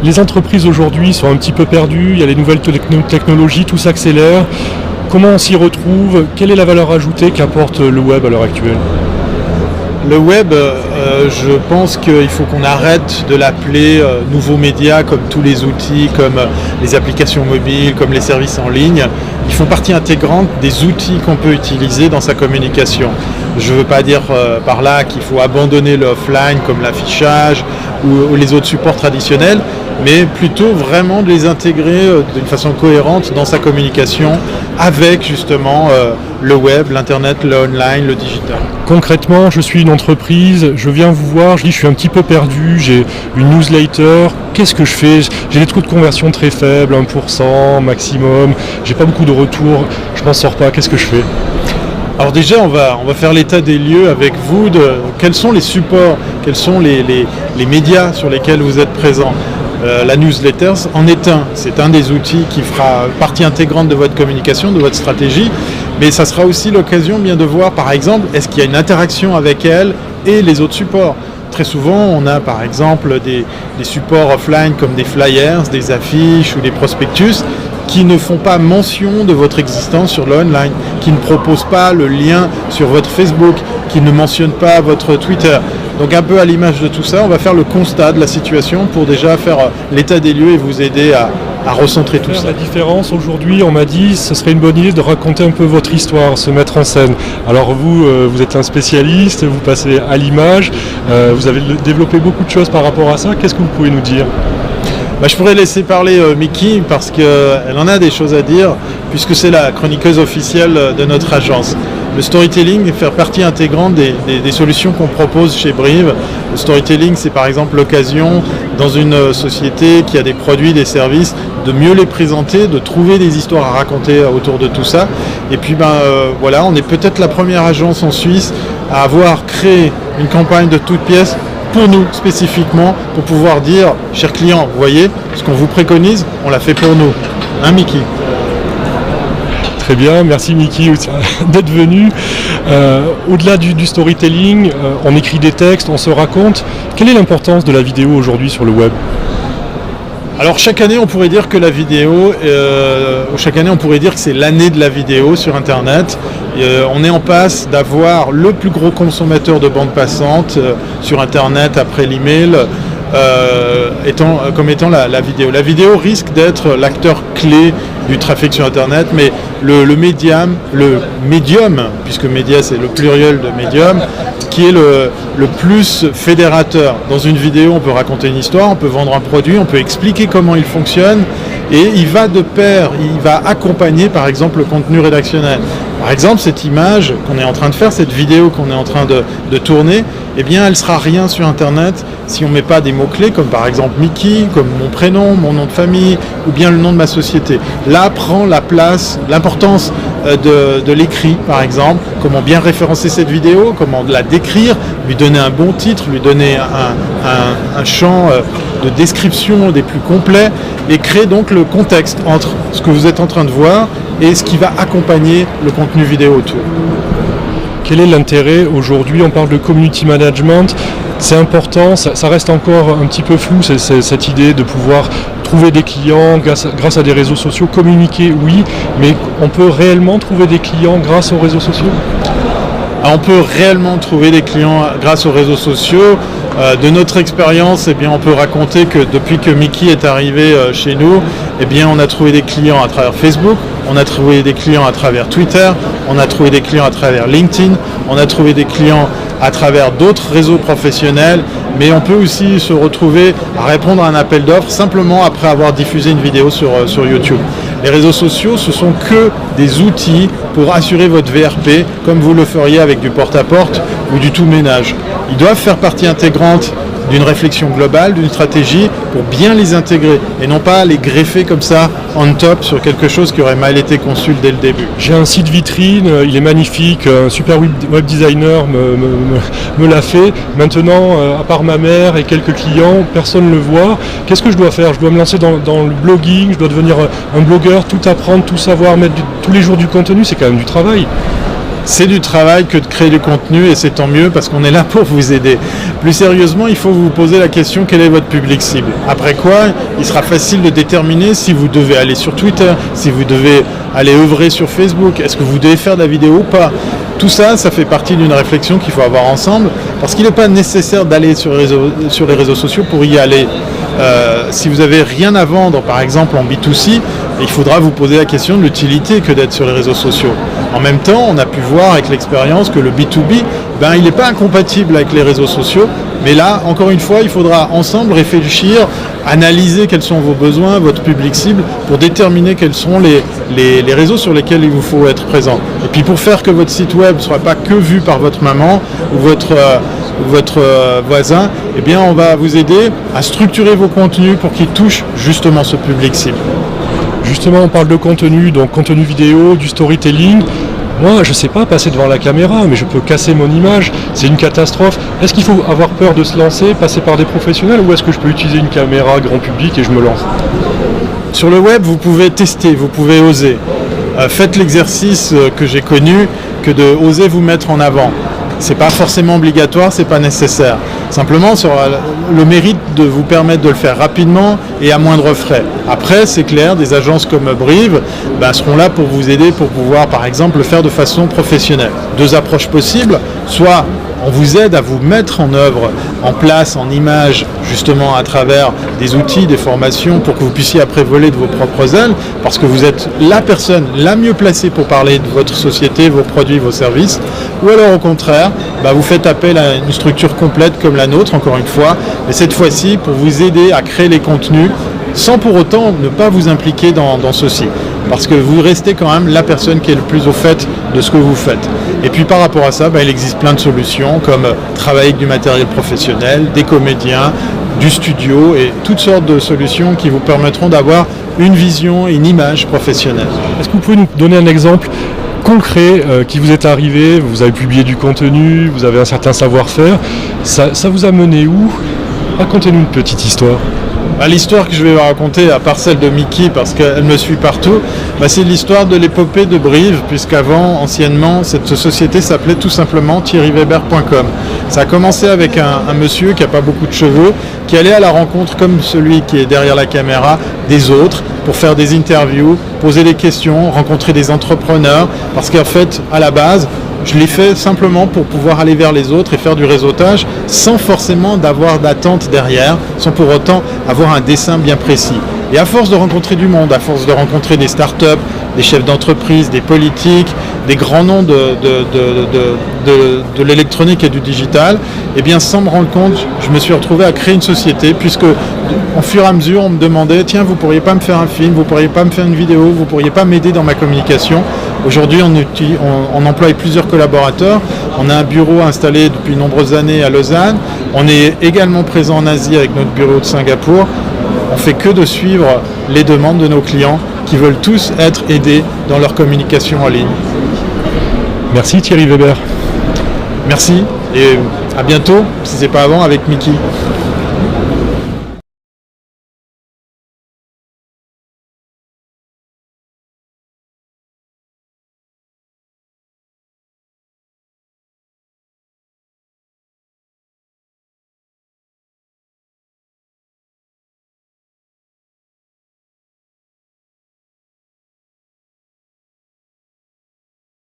Les entreprises aujourd'hui sont un petit peu perdues, il y a les nouvelles technologies, tout s'accélère. Comment on s'y retrouve? Quelle est la valeur ajoutée qu'apporte le web à l'heure actuelle? Le web, je pense qu'il faut qu'on arrête de l'appeler nouveau média comme tous les outils, comme les applications mobiles, comme les services en ligne. Ils font partie intégrante des outils qu'on peut utiliser dans sa communication. Je ne veux pas dire par là qu'il faut abandonner le offline comme l'affichage ou les autres supports traditionnels, mais plutôt vraiment de les intégrer d'une façon cohérente dans sa communication avec justement le web, l'internet, le online, le digital. Concrètement, je suis une entreprise, je viens vous voir, je dis je suis un petit peu perdu, j'ai une newsletter, qu'est-ce que je fais? J'ai des taux de conversion très faibles, 1% maximum, j'ai pas beaucoup de retours, je m'en sors pas, qu'est-ce que je fais? Alors déjà, on va faire l'état des lieux avec vous de quels sont les supports, quels sont les médias sur lesquels vous êtes présents. La newsletter en est un. C'est un des outils qui fera partie intégrante de votre communication, de votre stratégie. Mais ça sera aussi l'occasion bien de voir, par exemple, est-ce qu'il y a une interaction avec elle et les autres supports. Très souvent, on a par exemple des supports offline comme des flyers, des affiches ou des prospectus qui ne font pas mention de votre existence sur le online, qui ne proposent pas le lien sur votre Facebook, qui ne mentionnent pas votre Twitter. Donc un peu à l'image de tout ça, on va faire le constat de la situation pour déjà faire l'état des lieux et vous aider à recentrer tout ça. La différence aujourd'hui, on m'a dit, ce serait une bonne idée de raconter un peu votre histoire, se mettre en scène. Alors vous êtes un spécialiste, vous passez à l'image, vous avez développé beaucoup de choses par rapport à ça. Qu'est-ce que vous pouvez nous dire? Je pourrais laisser parler Miki parce qu'elle en a des choses à dire puisque c'est la chroniqueuse officielle de notre agence. Le storytelling fait partie intégrante des solutions qu'on propose chez Brive. Le storytelling, c'est par exemple l'occasion dans une société qui a des produits, des services, de mieux les présenter, de trouver des histoires à raconter autour de tout ça. Et puis voilà, on est peut-être la première agence en Suisse à avoir créé une campagne de toutes pièces pour nous spécifiquement, pour pouvoir dire, chers clients, vous voyez, ce qu'on vous préconise, on l'a fait pour nous. Hein, Miki? Très bien, merci Miki d'être venu. Au-delà du storytelling, on écrit des textes, on se raconte. Quelle est l'importance de la vidéo aujourd'hui sur le web? Alors chaque année on pourrait dire que la vidéo, chaque année on pourrait dire que c'est l'année de la vidéo sur Internet. On est en passe d'avoir le plus gros consommateur de bande passante sur Internet après l'email. Comme étant la vidéo. La vidéo risque d'être l'acteur clé du trafic sur Internet, mais le médium, puisque média c'est le pluriel de médium, qui est le plus fédérateur. Dans une vidéo, on peut raconter une histoire, on peut vendre un produit, on peut expliquer comment il fonctionne, et il va de pair, il va accompagner par exemple le contenu rédactionnel. Par exemple, cette image qu'on est en train de faire, cette vidéo qu'on est en train de tourner, eh bien, elle ne sera rien sur Internet si on ne met pas des mots-clés comme par exemple Miki, comme mon prénom, mon nom de famille ou bien le nom de ma société. Là prend la place, l'importance de l'écrit par exemple, comment bien référencer cette vidéo, comment la décrire, lui donner un bon titre, lui donner un champ de description des plus complets et créer donc le contexte entre ce que vous êtes en train de voir et ce qui va accompagner le contenu vidéo autour. Quel est l'intérêt aujourd'hui? On parle de community management, c'est important, ça reste encore un petit peu flou, cette idée de pouvoir trouver des clients grâce à des réseaux sociaux, communiquer oui, mais on peut réellement trouver des clients grâce aux réseaux sociaux? On peut réellement trouver des clients grâce aux réseaux sociaux. De notre expérience, on peut raconter que depuis que Miki est arrivé chez nous, on a trouvé des clients à travers Facebook, on a trouvé des clients à travers Twitter, on a trouvé des clients à travers LinkedIn, on a trouvé des clients à travers d'autres réseaux professionnels, mais on peut aussi se retrouver à répondre à un appel d'offres simplement après avoir diffusé une vidéo sur YouTube. Les réseaux sociaux, ce sont que des outils pour assurer votre VRP, comme vous le feriez avec du porte-à-porte ou du tout ménage. Ils doivent faire partie intégrante d'une réflexion globale, d'une stratégie pour bien les intégrer et non pas les greffer comme ça on top sur quelque chose qui aurait mal été conçu dès le début. J'ai un site vitrine, il est magnifique, un super web designer me l'a fait. Maintenant, à part ma mère et quelques clients, personne ne le voit. Qu'est-ce que je dois faire? Je dois me lancer dans le blogging, je dois devenir un blogueur, tout apprendre, tout savoir, mettre tous les jours du contenu, c'est quand même du travail. c'est du travail que de créer du contenu et c'est tant mieux parce qu'on est là pour vous aider. Plus sérieusement, il faut vous poser la question quel est votre public cible. Après quoi, il sera facile de déterminer si vous devez aller sur Twitter, si vous devez aller œuvrer sur Facebook, est-ce que vous devez faire de la vidéo ou pas. Tout ça, ça fait partie d'une réflexion qu'il faut avoir ensemble parce qu'il n'est pas nécessaire d'aller sur les réseaux sociaux pour y aller. Si vous n'avez rien à vendre, par exemple en B2C, il faudra vous poser la question de l'utilité que d'être sur les réseaux sociaux. En même temps, on a pu voir avec l'expérience que le B2B, il n'est pas incompatible avec les réseaux sociaux. Mais là, encore une fois, il faudra ensemble réfléchir, analyser quels sont vos besoins, votre public cible, pour déterminer quels sont les réseaux sur lesquels il vous faut être présent. Et puis pour faire que votre site web ne soit pas que vu par votre maman ou votre voisin, eh bien on va vous aider à structurer vos contenus pour qu'ils touchent justement ce public cible. Justement, on parle de contenu, donc contenu vidéo, du storytelling. Moi, je ne sais pas passer devant la caméra, mais je peux casser mon image, c'est une catastrophe. Est-ce qu'il faut avoir peur de se lancer, passer par des professionnels, ou est-ce que je peux utiliser une caméra grand public et je me lance? Sur le web, vous pouvez tester, vous pouvez oser. Faites l'exercice que j'ai connu, que de oser vous mettre en avant. C'est pas forcément obligatoire, c'est pas nécessaire. Simplement, ça aura le mérite de vous permettre de le faire rapidement et à moindre frais. Après, c'est clair, des agences comme Brive seront là pour vous aider pour pouvoir, par exemple, le faire de façon professionnelle. Deux approches possibles, soit on vous aide à vous mettre en œuvre, en place, en image, justement à travers des outils, des formations, pour que vous puissiez après voler de vos propres ailes, parce que vous êtes la personne la mieux placée pour parler de votre société, vos produits, vos services. Ou alors au contraire, vous faites appel à une structure complète comme la nôtre, encore une fois, mais cette fois-ci pour vous aider à créer les contenus, sans pour autant ne pas vous impliquer dans ceci. Parce que vous restez quand même la personne qui est le plus au fait de ce que vous faites. Et puis par rapport à ça, il existe plein de solutions comme travailler avec du matériel professionnel, des comédiens, du studio et toutes sortes de solutions qui vous permettront d'avoir une vision et une image professionnelle. Est-ce que vous pouvez nous donner un exemple concret qui vous est arrivé? Vous avez publié du contenu, vous avez un certain savoir-faire. Ça vous a mené où? Racontez-nous une petite histoire. L'histoire que je vais vous raconter, à part celle de Mickey, parce qu'elle me suit partout, c'est l'histoire de l'épopée de Brive, puisqu'avant, anciennement, cette société s'appelait tout simplement thierryweber.com. Ça a commencé avec un monsieur qui n'a pas beaucoup de cheveux, qui allait à la rencontre, comme celui qui est derrière la caméra, des autres, pour faire des interviews, poser des questions, rencontrer des entrepreneurs, parce qu'en fait, à la base, je l'ai fait simplement pour pouvoir aller vers les autres et faire du réseautage sans forcément d'avoir d'attente derrière, sans pour autant avoir un dessin bien précis. Et à force de rencontrer du monde, à force de rencontrer des startups, des chefs d'entreprise, des politiques, des grands noms de l'électronique et du digital, sans me rendre compte, je me suis retrouvé à créer une société puisque au fur et à mesure, on me demandait « Tiens, vous ne pourriez pas me faire un film, vous ne pourriez pas me faire une vidéo, vous ne pourriez pas m'aider dans ma communication ?» Aujourd'hui, on emploie plusieurs collaborateurs. On a un bureau installé depuis de nombreuses années à Lausanne. On est également présent en Asie avec notre bureau de Singapour. On ne fait que de suivre les demandes de nos clients qui veulent tous être aidés dans leur communication en ligne. Merci Thierry Weber. Merci et à bientôt, si ce n'est pas avant, avec Mickey.